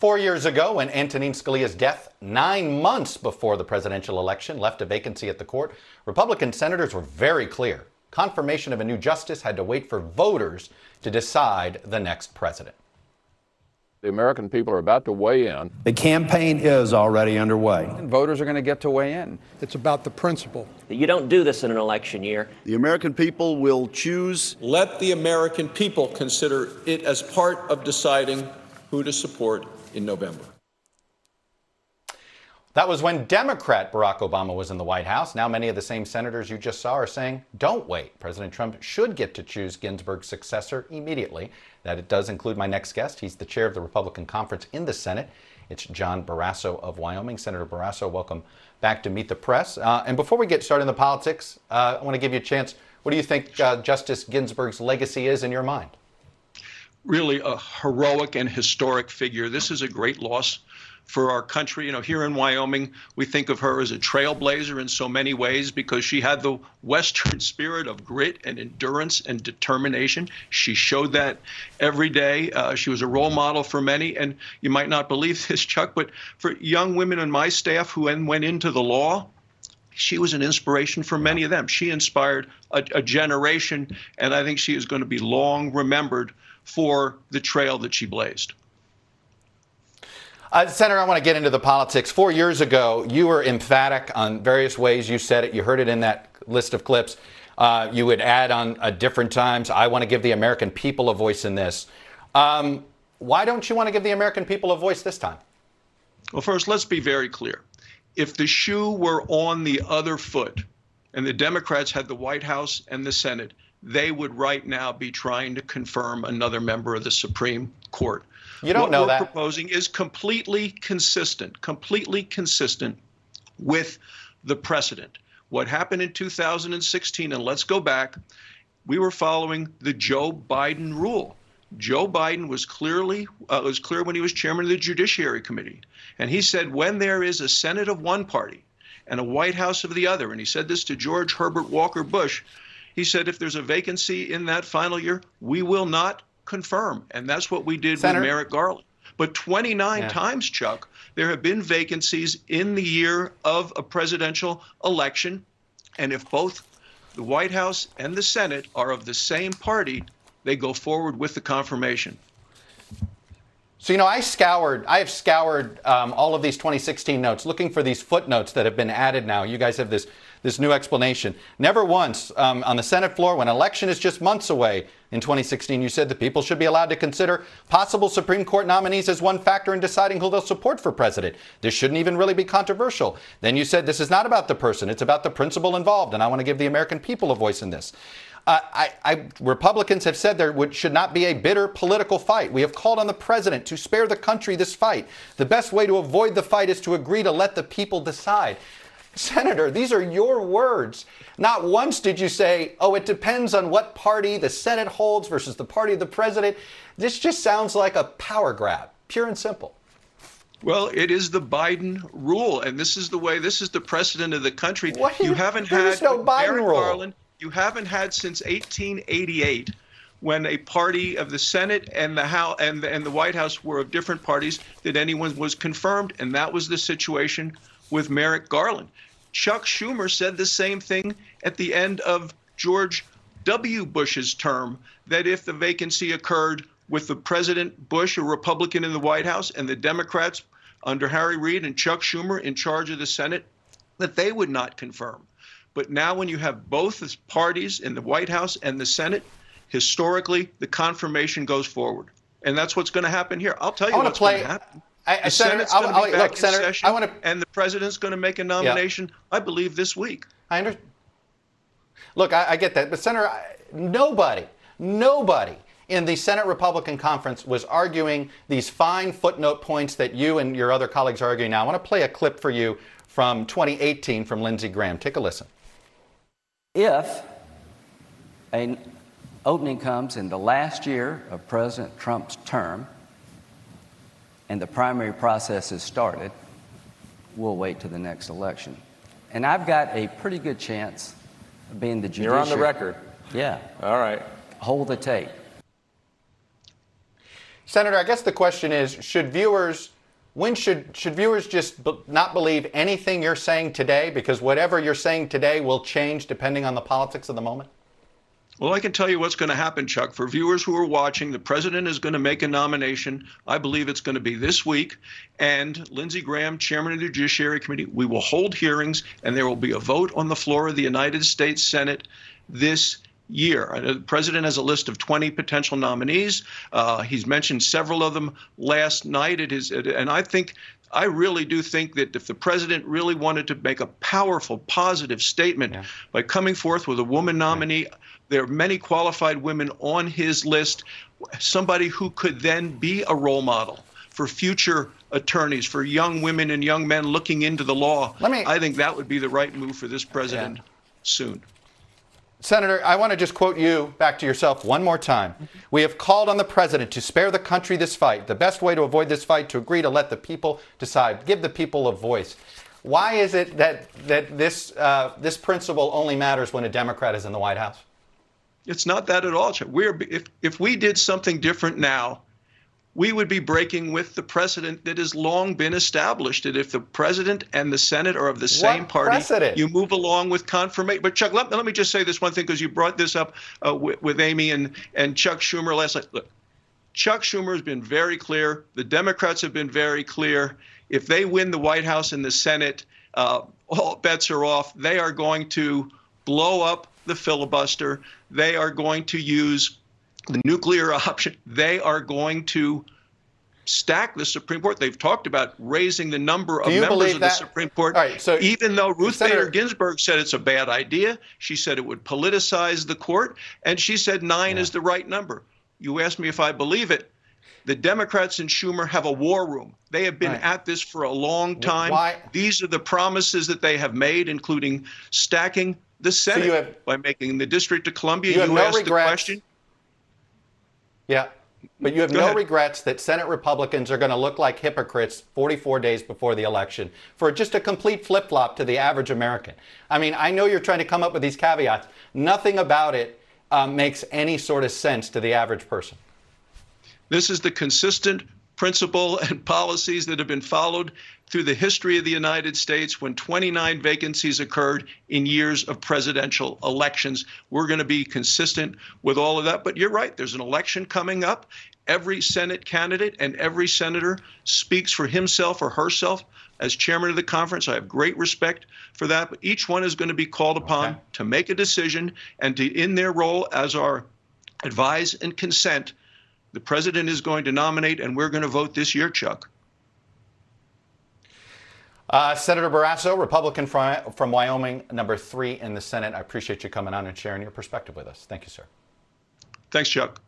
4 years ago, when Antonin Scalia's death, 9 months before the presidential election, left a vacancy at the court, Republican senators were very clear. Confirmation of a new justice had to wait for voters to decide the next president. The American people are about to weigh in. The campaign is already underway. And voters are going to get to weigh in. It's about the principle. You don't do this in an election year. The American people will choose. Let the American people consider it as part of deciding who to support in November. That was when Democrat Barack Obama was in the White House. Now many of the same senators you just saw are saying, don't wait. President Trump should get to choose Ginsburg's successor immediately. That it does include my next guest. He's the chair of the Republican conference in the Senate. It's John Barrasso of Wyoming. Senator Barrasso, welcome back to Meet the Press. And before we get started in the politics, I want to give you a chance. What do you think Justice Ginsburg's legacy is in your mind? Really a heroic and historic figure. This is a great loss for our country. You know, here in Wyoming, we think of her as a trailblazer in so many ways because she had the Western spirit of grit and endurance and determination. She showed that every day. She was a role model for many. And you might not believe this, Chuck, but for young women on my staff who then went into the law, she was an inspiration for many of them. She inspired a generation, and I think she is going to be long remembered for the trail that she blazed. Senator, I want to get into the politics. 4 years ago, you were emphatic on various ways you said it. You heard it in that list of clips. You would add on at different times, I want to give the American people a voice in this. Why don't you want to give the American people a voice this time? Well, first, let's be very clear. If the shoe were on the other foot and the Democrats had the White House and the Senate, they would right now be trying to confirm another member of the Supreme Court. You don't know that. What we're proposing is completely consistent with the precedent. What happened in 2016, and let's go back, we were following the Joe Biden rule. Joe Biden was clear when he was chairman of the Judiciary Committee. And he said when there is a Senate of one party and a White House of the other, and he said this to George Herbert Walker Bush, he said if there's a vacancy in that final year, we will not confirm. And that's what we did with Merrick Garland. But 29 times, Chuck, there have been vacancies in the year of a presidential election. And if both the White House and the Senate are of the same party, they go forward with the confirmation. So, you know, I have scoured all of these 2016 notes, looking for these footnotes that have been added now. You guys have this new explanation. Never once on the Senate floor, when election is just months away in 2016, you said that people should be allowed to consider possible Supreme Court nominees as one factor in deciding who they'll support for president. This shouldn't even really be controversial. Then you said this is not about the person, it's about the principle involved, and I want to give the American people a voice in this. Republicans have said there should not be a bitter political fight. We have called on the president to spare the country this fight. The best way to avoid the fight is to agree to let the people decide. Senator, these are your words. Not once did you say, oh, it depends on what party the Senate holds versus the party of the president. This just sounds like a power grab, pure and simple. Well, it is the Biden rule, and this is the precedent of the country. You haven't had no Biden rule. Garland, you haven't had since 1888, when a party of the Senate and the House and the White House were of different parties, that anyone was confirmed, and that was the situation with Merrick Garland. Chuck Schumer said the same thing at the end of George W. Bush's term, that if the vacancy occurred with the President Bush, a Republican in the White House, and the Democrats under Harry Reid and Chuck Schumer in charge of the Senate, that they would not confirm. But now when you have both parties in the White House and the Senate, historically, the confirmation goes forward. And that's what's going to happen here. I'll tell you what's going to happen. Senator, and the president's going to make a nomination, I believe, this week. Look, I get that. But, Senator, nobody in the Senate Republican Conference was arguing these fine footnote points that you and your other colleagues are arguing now. I want to play a clip for you from 2018 from Lindsey Graham. Take a listen. If an opening comes in the last year of President Trump's term and the primary process is started, we'll wait to the next election. And I've got a pretty good chance of being the judiciary. You're on the record. Yeah. All right. Hold the tape. Senator, I guess the question is, when should viewers just not believe anything you're saying today, because whatever you're saying today will change depending on the politics of the moment? Well, I can tell you what's going to happen, Chuck. For viewers who are watching, the president is going to make a nomination. I believe it's going to be this week. And Lindsey Graham, chairman of the Judiciary Committee, we will hold hearings, and there will be a vote on the floor of the United States Senate this year. The president has a list of 20 potential nominees. He's mentioned several of them last night. And I really do think that if the president really wanted to make a powerful, positive statement by coming forth with a woman nominee, there are many qualified women on his list, somebody who could then be a role model for future attorneys, for young women and young men looking into the law. I think that would be the right move for this president soon. Senator, I want to just quote you back to yourself one more time. We have called on the president to spare the country this fight. The best way to avoid this fight, to agree to let the people decide. Give the people a voice. Why is it that this principle only matters when a Democrat is in the White House? It's not that at all. If we did something different now, we would be breaking with the precedent that has long been established, that if the president and the Senate are of the same party, you move along with confirmation. But Chuck, let me just say this one thing, because you brought this up with Amy and Chuck Schumer last night. Look, Chuck Schumer has been very clear. The Democrats have been very clear. If they win the White House and the Senate, all bets are off. They are going to blow up the filibuster. They are going to use the nuclear option. They are going to stack the Supreme Court. They've talked about raising the number of members of the Supreme Court. All right, so even though Ruth Bader Ginsburg said it's a bad idea, she said it would politicize the court, and she said 9 is the right number. You asked me if I believe it. The Democrats and Schumer have a war room. They have been at this for a long time. These are the promises that they have made, including stacking the Senate by making the District of Columbia. You asked the question. Yeah, but you have no regrets that Senate Republicans are going to look like hypocrites 44 days before the election for just a complete flip-flop to the average American. I mean, I know you're trying to come up with these caveats. Nothing about it makes any sort of sense to the average person. This is the consistent principle and policies that have been followed through the history of the United States when 29 vacancies occurred in years of presidential elections. We're going to be consistent with all of that. But you're right, there's an election coming up. Every Senate candidate and every senator speaks for himself or herself. As chairman of the conference, I have great respect for that. But each one is going to be called upon to make a decision, and to, in their role as our advise and consent, the president is going to nominate, and we're going to vote this year, Chuck. Senator Barrasso, Republican from Wyoming, number 3 in the Senate. I appreciate you coming on and sharing your perspective with us. Thank you, sir. Thanks, Chuck.